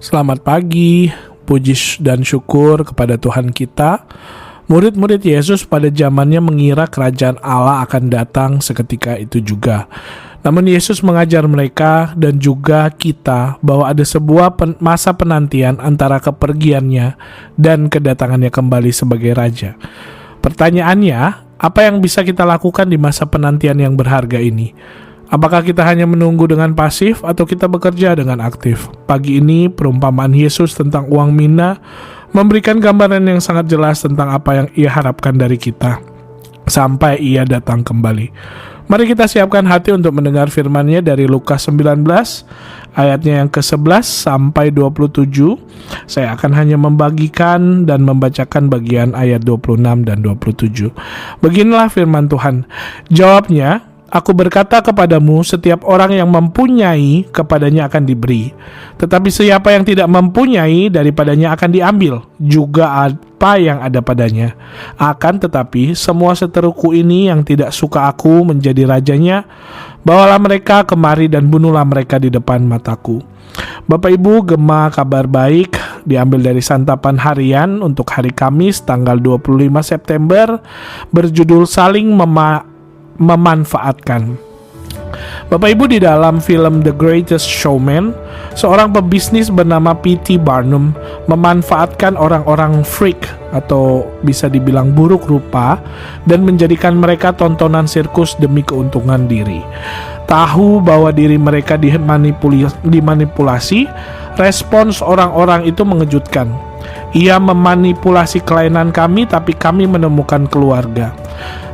Selamat pagi, puji dan syukur kepada Tuhan kita. Murid-murid Yesus pada zamannya mengira kerajaan Allah akan datang seketika itu juga. Namun Yesus mengajar mereka dan juga kita bahwa ada sebuah masa penantian antara kepergiannya dan kedatangannya kembali sebagai Raja. Pertanyaannya, apa yang bisa kita lakukan di masa penantian yang berharga ini? Apakah kita hanya menunggu dengan pasif atau kita bekerja dengan aktif? Pagi ini perumpamaan Yesus tentang uang mina memberikan gambaran yang sangat jelas tentang apa yang Ia harapkan dari kita sampai Ia datang kembali. Mari kita siapkan hati untuk mendengar firman-Nya dari Lukas 19 ayatnya yang ke-11 sampai 27. Saya akan hanya membagikan dan membacakan bagian ayat 26 dan 27. Beginilah firman Tuhan. Jawabnya, Aku berkata kepadamu, setiap orang yang mempunyai, kepadanya akan diberi. Tetapi siapa yang tidak mempunyai, daripadanya akan diambil juga apa yang ada padanya. Akan tetapi, semua seteruku ini yang tidak suka aku menjadi rajanya, bawalah mereka kemari dan bunuhlah mereka di depan mataku. Bapak Ibu, gema kabar baik diambil dari santapan harian untuk hari Kamis tanggal 25 September berjudul Saling Memanfaatkan. Bapak Ibu, di dalam film The Greatest Showman, seorang pebisnis bernama P.T. Barnum memanfaatkan orang-orang freak atau bisa dibilang buruk rupa dan menjadikan mereka tontonan sirkus demi keuntungan diri. Tahu bahwa diri mereka dimanipulasi, respons orang-orang itu mengejutkan. Ia memanipulasi kelainan kami, tapi kami menemukan keluarga.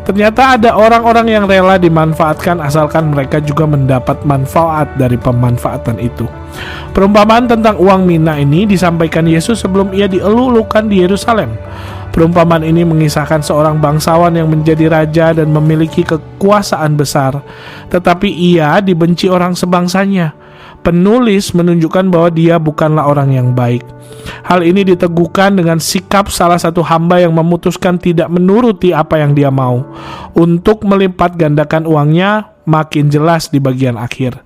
Ternyata ada orang-orang yang rela dimanfaatkan asalkan mereka juga mendapat manfaat dari pemanfaatan itu. Perumpamaan tentang uang mina ini disampaikan Yesus sebelum Ia dielulukan di Yerusalem. Perumpamaan ini mengisahkan seorang bangsawan yang menjadi raja dan memiliki kekuasaan besar, tetapi ia dibenci orang sebangsanya. Penulis menunjukkan bahwa dia bukanlah orang yang baik. Hal ini diteguhkan dengan sikap salah satu hamba yang memutuskan tidak menuruti apa yang dia mau. Untuk melipat gandakan uangnya makin jelas di bagian akhir.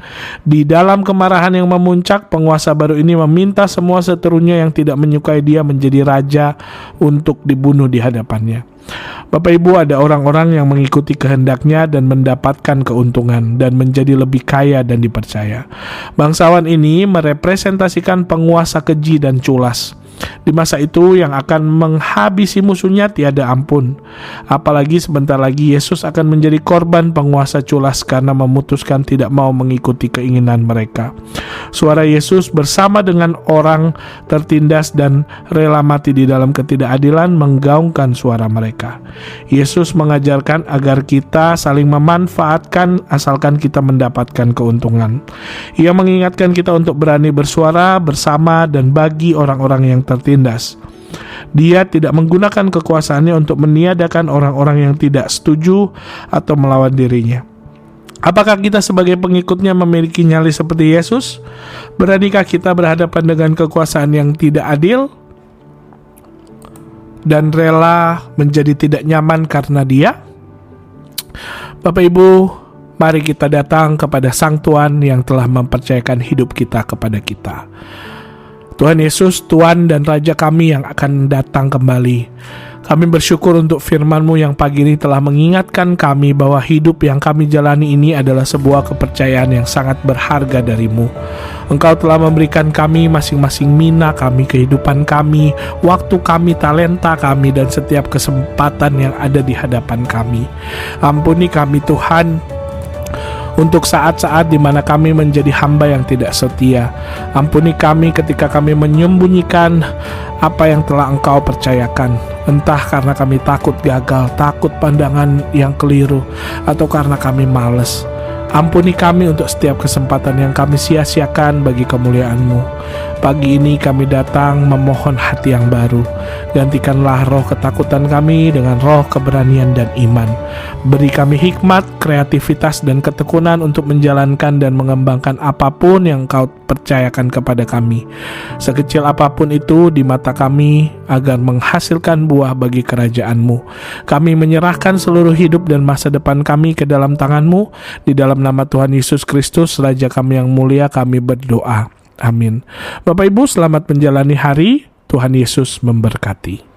Di dalam kemarahan yang memuncak, penguasa baru ini meminta semua seterunya yang tidak menyukai dia menjadi raja untuk dibunuh di hadapannya. Bapak Ibu, ada orang-orang yang mengikuti kehendaknya dan mendapatkan keuntungan dan menjadi lebih kaya dan dipercaya. Bangsawan ini merepresentasikan penguasa keji dan culas. Di masa itu yang akan menghabisi musuhnya tiada ampun. Apalagi sebentar lagi Yesus akan menjadi korban penguasa culas karena memutuskan tidak mau mengikuti keinginan mereka. Suara Yesus bersama dengan orang tertindas dan rela mati di dalam ketidakadilan menggaungkan suara mereka. Yesus mengajarkan agar kita saling memanfaatkan asalkan kita mendapatkan keuntungan. Ia mengingatkan kita untuk berani bersuara bersama dan bagi orang-orang yang tertindas. Dia tidak menggunakan kekuasaannya untuk meniadakan orang-orang yang tidak setuju atau melawan dirinya. Apakah kita sebagai pengikutnya memiliki nyali seperti Yesus? Beranikah kita berhadapan dengan kekuasaan yang tidak adil dan rela menjadi tidak nyaman karena dia? Bapak Ibu, mari kita datang kepada Sang Tuhan yang telah mempercayakan hidup kita kepada kita. Tuhan Yesus, Tuhan dan Raja kami yang akan datang kembali. Kami bersyukur untuk firman-Mu yang pagi ini telah mengingatkan kami bahwa hidup yang kami jalani ini adalah sebuah kepercayaan yang sangat berharga dari-Mu. Engkau telah memberikan kami masing-masing mina kami, kehidupan kami, waktu kami, talenta kami, dan setiap kesempatan yang ada di hadapan kami. Ampuni kami Tuhan, untuk saat-saat di mana kami menjadi hamba yang tidak setia. Ampuni kami ketika kami menyembunyikan apa yang telah Engkau percayakan. Entah karena kami takut gagal, takut pandangan yang keliru, atau karena kami malas. Ampuni kami untuk setiap kesempatan yang kami sia-siakan bagi kemuliaan-Mu. Pagi ini kami datang memohon hati yang baru. Gantikanlah roh ketakutan kami dengan roh keberanian dan iman. Beri kami hikmat, kreativitas, dan ketekunan untuk menjalankan dan mengembangkan apapun yang Kau percayakan kepada kami. Sekecil apapun itu di mata kami, agar menghasilkan buah bagi kerajaan-Mu. Kami menyerahkan seluruh hidup dan masa depan kami ke dalam tangan-Mu. Di dalam nama Tuhan Yesus Kristus, Raja kami yang mulia, kami berdoa. Amin. Bapak Ibu, selamat menjalani hari. Tuhan Yesus memberkati.